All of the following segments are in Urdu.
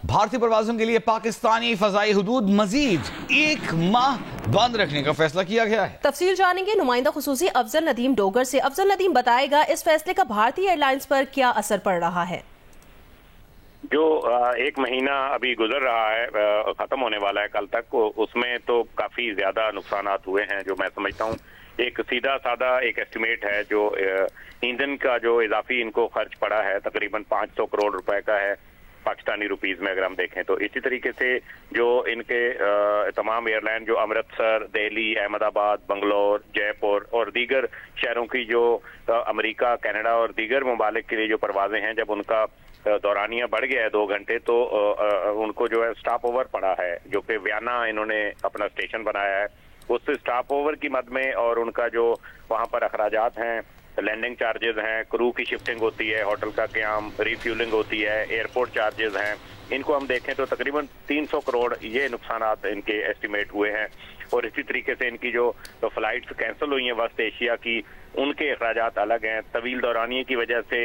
بھارتی پروازوں کے لیے پاکستانی فضائی حدود مزید 1 ماہ بند رکھنے کا فیصلہ کیا گیا ہے۔ تفصیل جانیں گے نمائندہ خصوصی افضل ندیم ڈوگر سے۔ افضل ندیم بتائے گا اس فیصلے کا بھارتی ایئر لائنز پر کیا اثر پڑ رہا ہے؟ جو 1 مہینہ ابھی گزر رہا ہے، ختم ہونے والا ہے کل تک، اس میں تو کافی زیادہ نقصانات ہوئے ہیں۔ جو میں سمجھتا ہوں ایک سیدھا سادہ ایک ایسٹیمیٹ ہے، جو ایندھن کا جو اضافی ان کو خرچ پڑا ہے تقریباً 500 کروڑ روپے کا ہے پاکستانی روپیز میں، اگر ہم دیکھیں تو۔ اسی طریقے سے جو ان کے تمام ایئر لائن جو امرتسر، دہلی، احمد آباد، بنگلور، جے پور اور دیگر شہروں کی جو امریکہ، کینیڈا اور دیگر ممالک کے لیے جو پروازیں ہیں، جب ان کا دورانیہ بڑھ گیا ہے 2 گھنٹے، تو ان کو جو ہے سٹاپ اوور پڑا ہے، جو کہ ویانا انہوں نے اپنا اسٹیشن بنایا ہے، اس سٹاپ اوور کی مد میں اور ان کا جو وہاں پر اخراجات ہیں، لینڈنگ چارجز ہیں، کرو کی شفٹنگ ہوتی ہے، ہوٹل کا قیام، ریفیولنگ ہوتی ہے، ایئرپورٹ چارجز ہیں، ان کو ہم دیکھیں تو تقریباً 300 کروڑ یہ نقصانات ان کے ایسٹیمیٹ ہوئے ہیں۔ اور اسی طریقے سے ان کی جو فلائٹس کینسل ہوئی ہیں وسط ایشیا کی، ان کے اخراجات الگ ہیں۔ طویل دورانیے کی وجہ سے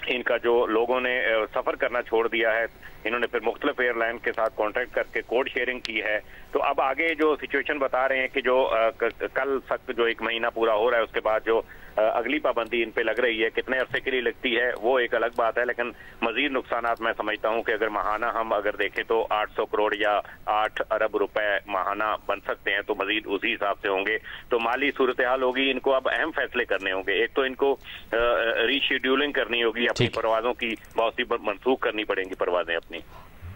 ان کا جو لوگوں نے سفر کرنا چھوڑ دیا ہے، انہوں نے پھر مختلف ایئر لائن کے ساتھ کانٹریکٹ کر کے کوڈ شیئرنگ کی ہے۔ تو اب آگے جو سچویشن بتا رہے ہیں کہ جو کل تک جو 1 مہینہ پورا ہو رہا ہے، اس کے بعد جو اگلی پابندی ان پہ لگ رہی ہے، کتنے عرصے کے لیے لگتی ہے وہ ایک الگ بات ہے، لیکن مزید نقصانات میں سمجھتا ہوں کہ اگر ماہانہ ہم اگر دیکھیں تو 800 کروڑ یا 8 ارب روپے ماہانہ بن سکتے ہیں، تو مزید اسی حساب سے ہوں گے۔ تو مالی صورتحال ہوگی، ان کو اب اہم فیصلے کرنے ہوں گے۔ ایک تو ان کو ری شیڈیولنگ کرنی ہوگی، اپنی پروازوں کی بہت سی منسوخ کرنی پڑیں گی پروازیں اپنی۔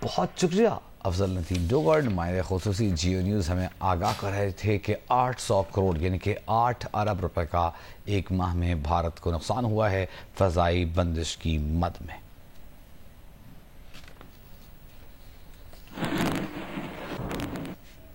بہت شکریہ افضل ندیم ڈوگر، نمائندہ خصوصی جیو نیوز ہمیں آگاہ کر رہے تھے کہ 800 کروڑ یعنی کہ 8 ارب روپے کا 1 ماہ میں بھارت کو نقصان ہوا ہے فضائی بندش کی مد میں۔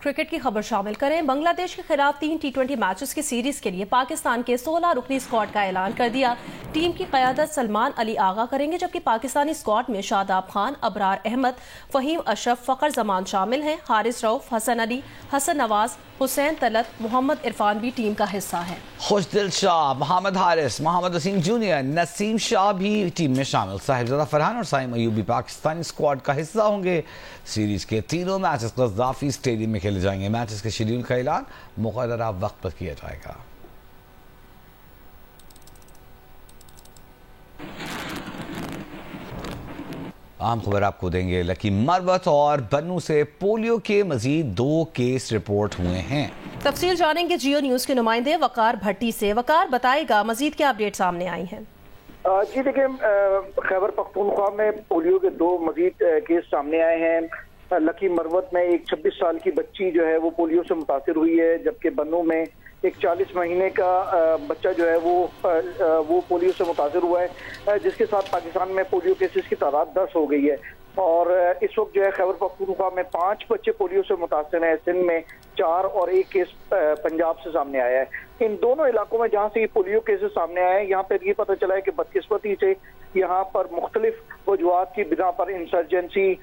کرکٹ کی خبر شامل کریں۔ بنگلہ دیش کے خلاف 3 T20 میچز کی سیریز کے لیے پاکستان کے 16 رکنی اسکواڈ کا اعلان کر دیا۔ ٹیم کی قیادت سلمان علی آغا کریں گے، جبکہ پاکستانی اسکواڈ میں شاداب خان، ابرار احمد، فہیم اشرف، فخر زمان شامل ہیں۔ حارث رؤف، حسن علی، حسن نواز، حسین طلعت، محمد عرفان بھی ٹیم کا حصہ ہیں۔ خوش دل شاہ، محمد حارث، محمد وسیم جونیئر، نسیم شاہ بھی ٹیم میں شامل۔ صاحبزادہ فرحان اور سائم ایوب بھی پاکستانی اسکواڈ کا حصہ ہوں گے۔ سیریز کے تینوں میچز قذافی اسٹیڈیم میں کھیلے جائیں گے۔ میچز کے شیڈیول کا اعلان مقررہ وقت پر کیا جائے گا۔ عام خبر آپ کو دیں گے۔ لکی مروت اور بنو سے پولیو کے مزید 2 کیس رپورٹ ہوئے ہیں۔ تفصیل جانیں گے جیو نیوز کے نمائندے وقار بھٹی سے۔ وقار بتائے گا مزید کیا اپڈیٹ سامنے آئی ہیں؟ جی دیکھیں، خیبر پختونخوا میں پولیو کے 2 مزید کیس سامنے آئے ہیں۔ لکی مروت میں ایک 26 سال کی بچی جو ہے وہ پولیو سے متاثر ہوئی ہے، جبکہ بنو میں ایک 40 مہینے کا بچہ جو ہے وہ پولیو سے متاثر ہوا ہے، جس کے ساتھ پاکستان میں پولیو کیسز کی تعداد 10 ہو گئی ہے۔ اور اس وقت جو ہے خیبر پختونخوا میں 5 بچے پولیو سے متاثر ہیں، سندھ میں 4 اور 1 کیس پنجاب سے سامنے آیا ہے۔ ان دونوں علاقوں میں جہاں سے یہ پولیو کیسز سامنے آئے ہیں، یہاں پر یہ پتہ چلا ہے کہ بدقسمتی سے یہاں پر مختلف وجوہات کی بنا پر انسرجنسی،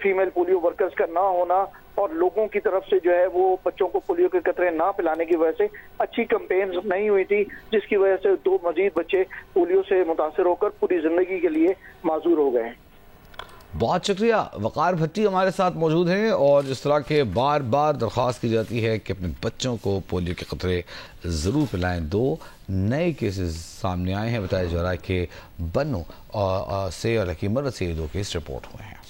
فیمیل پولیو ورکرز کا نہ ہونا اور لوگوں کی طرف سے جو ہے وہ بچوں کو پولیو کے قطرے نہ پلانے کی وجہ سے اچھی کمپینز نہیں ہوئی تھی، جس کی وجہ سے 2 مزید بچے پولیو سے متاثر ہو کر پوری زندگی کے لیے معذور ہو گئے ہیں۔ بہت شکریہ۔ وقار بھٹی ہمارے ساتھ موجود ہیں، اور جس طرح کے بار بار درخواست کی جاتی ہے کہ اپنے بچوں کو پولیو کے قطرے ضرور پلائیں، 2 نئے کیسز سامنے آئے ہیں۔ بتایا جا رہا ہے کہ بنو سے اور لکی مروت سے 2 کیس رپورٹ ہوئے ہیں۔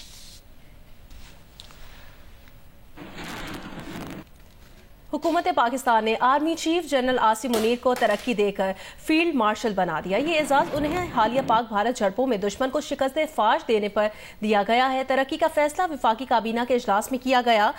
حکومت پاکستان نے army chief general Asim Munir کو ترقی دے کر فیلڈ مارشل بنا دیا۔ یہ اعزاز انہیں حالیہ پاک بھارت جھڑپوں میں دشمن کو شکست فاش دینے پر دیا گیا ہے۔ ترقی کا فیصلہ وفاقی کابینہ کے اجلاس میں کیا گیا۔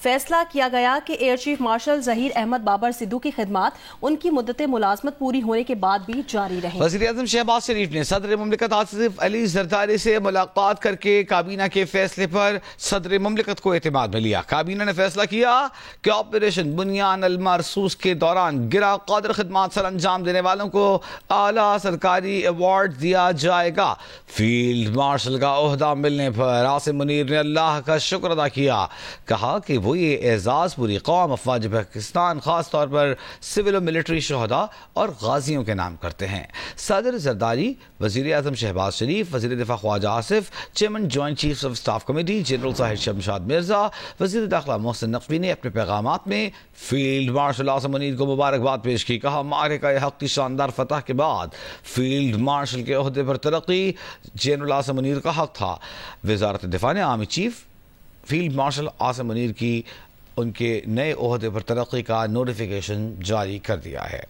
فیصلہ کیا گیا کہ air chief marshal Zaheer Ahmed Babar Sidhu کی خدمات ان کی مدت ملازمت پوری ہونے کے بعد بھی جاری رہیں۔ وزیر اعظم شہباز شریف نے صدر مملکت آصف علی زرداری سے ملاقات کر کے کابینہ کے فیصلے پر صدر مملکت کو اعتماد میں لیا۔ کابینہ نے فیصلہ کیا کہ آپریشن بنیان المرصوص کے دوران گرا قادر خدمات سر انجام دینے والوں کو اعلیٰ سرکاری ایوارڈ دیا جائے گا۔ فیلڈ مارشل کا عہدہ ملنے پر عاصم منیر نے اللہ کا شکر ادا کیا، کہا کہ وہ یہ اعزاز پوری قوم افواج پاکستان خاص طور پر سول و ملٹری شہداء اور غازیوں کے نام کرتے ہیں۔ صدر زرداری، وزیر اعظم شہباز شریف، وزیر دفاع Khawaja Asif, chairman joint chiefs of staff committee general Zahir Shamshad Mirza, وزیر داخلہ محسن نقوی نے اپنے پیغامات میں فیلڈ مارشل عاصم منیر کو مبارکباد پیش کی۔ کہا معرکہ حق کی شاندار فتح کے بعد فیلڈ مارشل کے عہدے پر ترقی جنرل عاصم منیر کا حق تھا۔ وزارت دفاع نے army chief field marshal Asim Munir کی ان کے نئے عہدے پر ترقی کا نوٹیفیکیشن جاری کر دیا ہے۔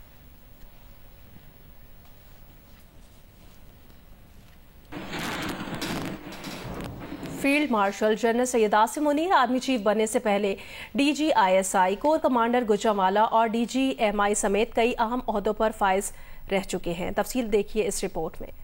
Field marshal general Syed Asim Munir army chief بننے سے پہلے D G I S I, corps commander Gujranwala اور ڈی جی ایم آئی سمیت کئی اہم عہدوں پر فائز رہ چکے ہیں۔ تفصیل دیکھیے اس رپورٹ میں۔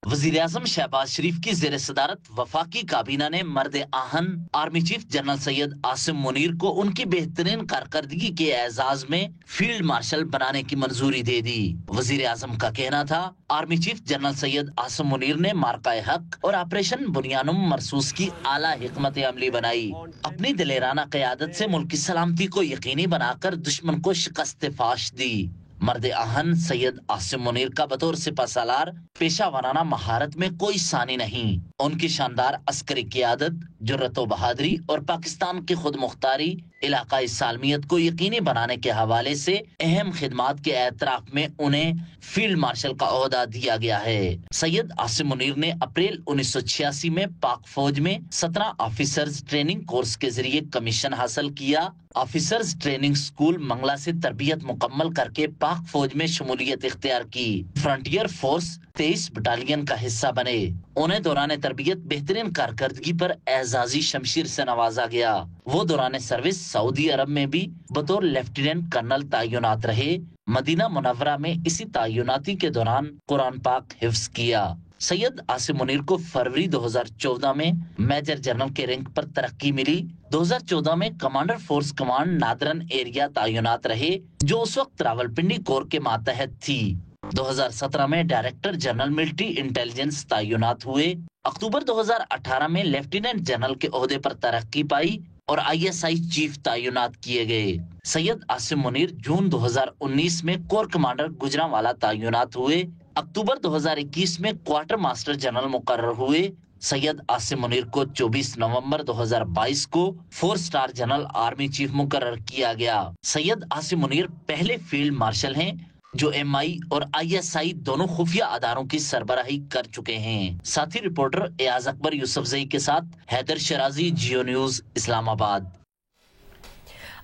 وزیر اعظم شہباز شریف کی زیر صدارت وفاقی کابینہ نے مرد آہن army chief general Syed Asim Munir کو ان کی بہترین کارکردگی کے اعزاز میں فیلڈ مارشل بنانے کی منظوری دے دی۔ وزیر اعظم کا کہنا تھا army chief general Syed Asim Munir نے مارکہ حق اور آپریشن بنیان مرصوص کی اعلیٰ حکمت عملی بنائی۔ اپنی دلیرانہ قیادت سے ملک کی سلامتی کو یقینی بنا کر دشمن کو شکست فاش دی۔ مرد آہن سید عاصم منیر کا بطور سپہ سالار پیشہ ورانہ مہارت میں کوئی ثانی نہیں۔ ان کی شاندار عسکری قیادت، جرأت و بہادری اور پاکستان کی خود مختاری، علاقائی سالمیت کو یقینی بنانے کے حوالے سے اہم خدمات کے اعتراف میں انہیں فیلڈ مارشل کا عہدہ دیا گیا ہے۔ سید عاصم منیر نے اپریل 1986 میں پاک فوج میں 17 آفیسرز ٹریننگ کورس کے ذریعے کمیشن حاصل کیا۔ آفیسرز ٹریننگ سکول منگلہ سے تربیت مکمل کر کے پاک فوج میں شمولیت اختیار کی۔ فرنٹیئر فورس 23 بٹالین کا حصہ بنے۔ انہیں دوران تربیت بہترین کارکردگی پر اعزازی شمشیر سے نوازا گیا۔ وہ دوران سروس سعودی عرب میں بھی بطور لیفٹیننٹ کرنل تعینات رہے۔ مدینہ منورہ میں اسی تعیناتی کے دوران قرآن پاک حفظ کیا۔ سید عاصم منیر کو فروری 2014 میں میجر جنرل کے رینک پر ترقی ملی۔ 2014 میں commander force command Northern area تعینات رہے، جو اس وقت راولپنڈی کور کے ماتحت تھی۔ 2017 میں ڈائریکٹر جنرل ملٹری انٹیلیجنس تعینات ہوئے۔ اکتوبر 2018 میں لیفٹیننٹ جنرل کے عہدے پر ترقی پائی اور آئی ایس آئی چیف تعینات کیے گئے۔ سید عاصم منیر جون 2019 میں کور کمانڈر گوجرانوالا تعینات ہوئے۔ اکتوبر 2021 میں کوارٹر ماسٹر جنرل مقرر ہوئے۔ سید عاصم منیر کو 24 نومبر 2022 کو 4 سٹار جنرل آرمی چیف مقرر کیا گیا۔ سید عاصم منیر پہلے فیلڈ مارشل ہیں جو ایم آئی اور آئی ایس آئی دونوں خفیہ اداروں کی سربراہی کر چکے ہیں۔ ساتھی رپورٹر ایاز اکبر یوسف زئی کے ساتھ حیدر شرازی، جیو نیوز، اسلام آباد۔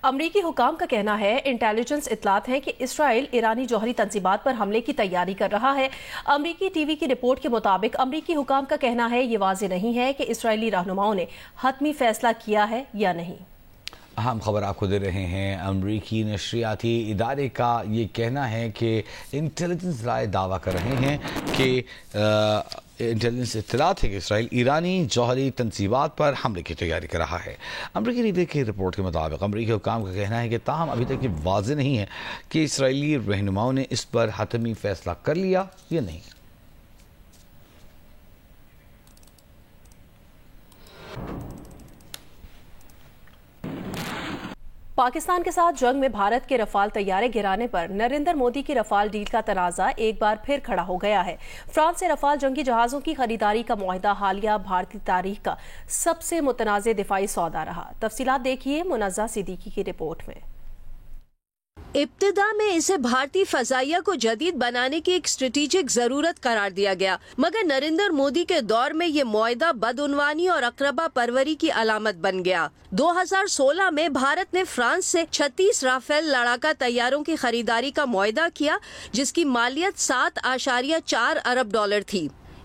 امریکی حکام کا کہنا ہے انٹیلیجنس اطلاعات ہیں کہ اسرائیل ایرانی جوہری تنصیبات پر حملے کی تیاری کر رہا ہے۔ امریکی ٹی وی کی رپورٹ کے مطابق امریکی حکام کا کہنا ہے یہ واضح نہیں ہے کہ اسرائیلی رہنماؤں نے حتمی فیصلہ کیا ہے یا نہیں۔ اہم خبر آپ کو دے رہے ہیں۔ امریکی نشریاتی ادارے کا یہ کہنا ہے کہ انٹیلیجنس ذرائع دعویٰ کر رہے ہیں کہ انٹیلیجنس اطلاعات ہے کہ اسرائیل ایرانی جوہری تنصیبات پر حملے کی تیاری کر رہا ہے۔ امریکی میڈیا کی رپورٹ کے مطابق امریکی حکام کا کہنا ہے کہ تاہم ابھی تک یہ واضح نہیں ہے کہ اسرائیلی رہنماؤں نے اس پر حتمی فیصلہ کر لیا یا نہیں۔ پاکستان کے ساتھ جنگ میں بھارت کے رفال طیارے گرانے پر نریندر مودی کی رفال ڈیل کا تنازع ایک بار پھر کھڑا ہو گیا ہے۔ فرانس سے رفال جنگی جہازوں کی خریداری کا معاہدہ حالیہ بھارتی تاریخ کا سب سے متنازع دفاعی سودا رہا۔ تفصیلات دیکھیے منزہ صدیقی کی رپورٹ میں۔ ابتدا میں اسے بھارتی فضائیہ کو جدید بنانے کی ایک اسٹریٹجک ضرورت قرار دیا گیا، مگر نریندر مودی کے دور میں یہ معاہدہ بدعنوانی اور اقربا پروری کی علامت بن گیا۔ 2016 میں بھارت نے فرانس سے 36 رافیل لڑاکا طیاروں کی خریداری کا معاہدہ کیا، جس کی مالیت $7.4 ارب تھی۔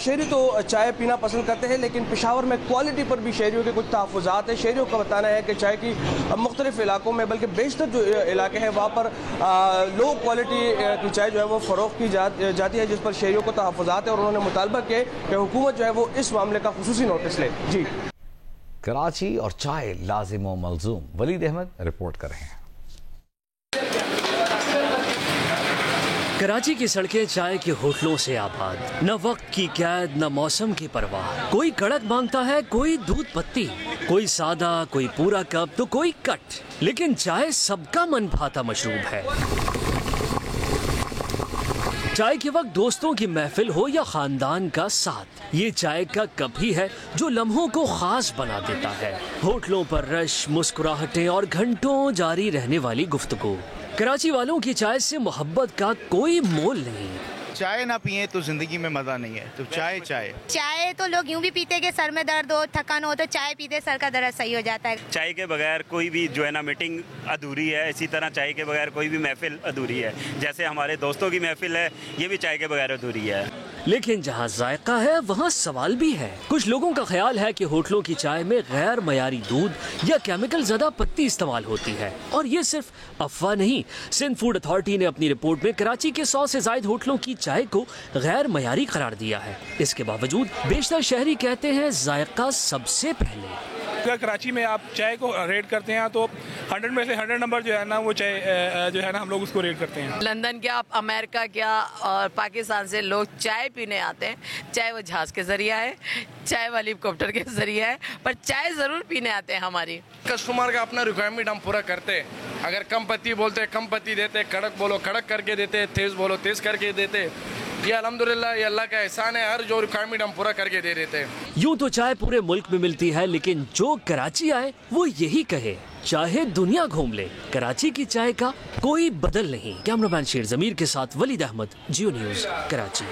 شہری تو چائے پینا پسند کرتے ہیں لیکن پشاور میں کوالٹی پر بھی شہریوں کے کچھ تحفظات ہیں. شہریوں کا بتانا ہے کہ چائے کی مختلف علاقوں میں بلکہ بیشتر جو علاقے ہیں وہاں پر لو کوالٹی کی چائے جو ہے وہ فروخت کی جاتی ہے جس پر شہریوں کو تحفظات ہیں اور انہوں نے مطالبہ کیا کہ حکومت جو ہے وہ اس معاملے کا خصوصی نوٹس لے. جی کراچی اور چائے لازم و ملزوم. ولید احمد رپورٹ کر رہے ہیں. کراچی کی سڑکیں چائے کے ہوٹلوں سے آباد. نہ وقت کی قید نہ موسم کی پرواہ. کوئی کڑک مانگتا ہے, کوئی دودھ پتی, کوئی سادہ, کوئی پورا کپ تو کوئی کٹ. لیکن چائے سب کا من بھاتا مشروب ہے. چائے کے وقت دوستوں کی محفل ہو یا خاندان کا ساتھ, یہ چائے کا کپ ہی ہے جو لمحوں کو خاص بنا دیتا ہے. ہوٹلوں پر رش, مسکراہٹیں اور گھنٹوں جاری رہنے والی گفتگو. کراچی والوں کی چائے سے محبت کا کوئی مول نہیں. چائے نہ پیئیں تو زندگی میں مزہ نہیں ہے. تو چائے تو لوگ یوں بھی پیتے کہ سر میں درد ہو, تھکان ہو تو چائے پیتے سر کا درد صحیح ہو جاتا ہے. چائے کے بغیر کوئی بھی جو ہے نا میٹنگ ادھوری ہے, اسی طرح چائے کے بغیر کوئی بھی محفل ادھوری ہے. جیسے ہمارے دوستوں کی محفل ہے, یہ بھی چائے کے بغیر ادھوری ہے. لیکن جہاں ذائقہ ہے وہاں سوال بھی ہے. کچھ لوگوں کا خیال ہے کہ ہوٹلوں کی چائے میں غیر معیاری دودھ یا کیمیکل زدہ پتی استعمال ہوتی ہے, اور یہ صرف افواہ نہیں. سندھ فوڈ اتھارٹی نے اپنی رپورٹ میں کراچی کے 100 سے زائد ہوٹلوں کی چائے کو غیر معیاری قرار دیا ہے. اس کے باوجود بیشتر شہری کہتے ہیں ذائقہ سب سے پہلے. اگر کراچی میں آپ چائے کو ریٹ کرتے ہیں تو 100 میں سے 100 نمبر جو ہے نا وہ چائے جو ہے نا ہم لوگ اس کو ریٹ کرتے ہیں. لندن کیا, امریکہ کیا اور پاکستان سے لوگ چائے پینے آتے ہیں. چائے وہ جہاز کے ذریعہ ہے, چائے والی ہیلی کاپٹر کے ذریعہ ہے, پر چائے ضرور پینے آتے ہیں. ہماری کسٹمر کا اپنا ریکوائرمنٹ ہم پورا کرتے ہیں. اگر کم پتی بولتے ہیں کم پتی دیتے, کڑک بولو کڑک کر کے دیتے, تیز بولو تیز کر کے دیتے. یہ الحمدللہ یہ اللہ کا احسان ہے, ہر جو ریکوائرمنٹ ہم پورا کر کے دے دیتے ہیں. یوں تو چائے پورے ملک میں ملتی ہے, لیکن جو کراچی آئے وہ یہی کہے چاہے دنیا گھوم لے, کراچی کی چائے کا کوئی بدل نہیں. کیمرہ مین شیر ضمیر کے ساتھ ولید احمد, جیو نیوز, کراچی.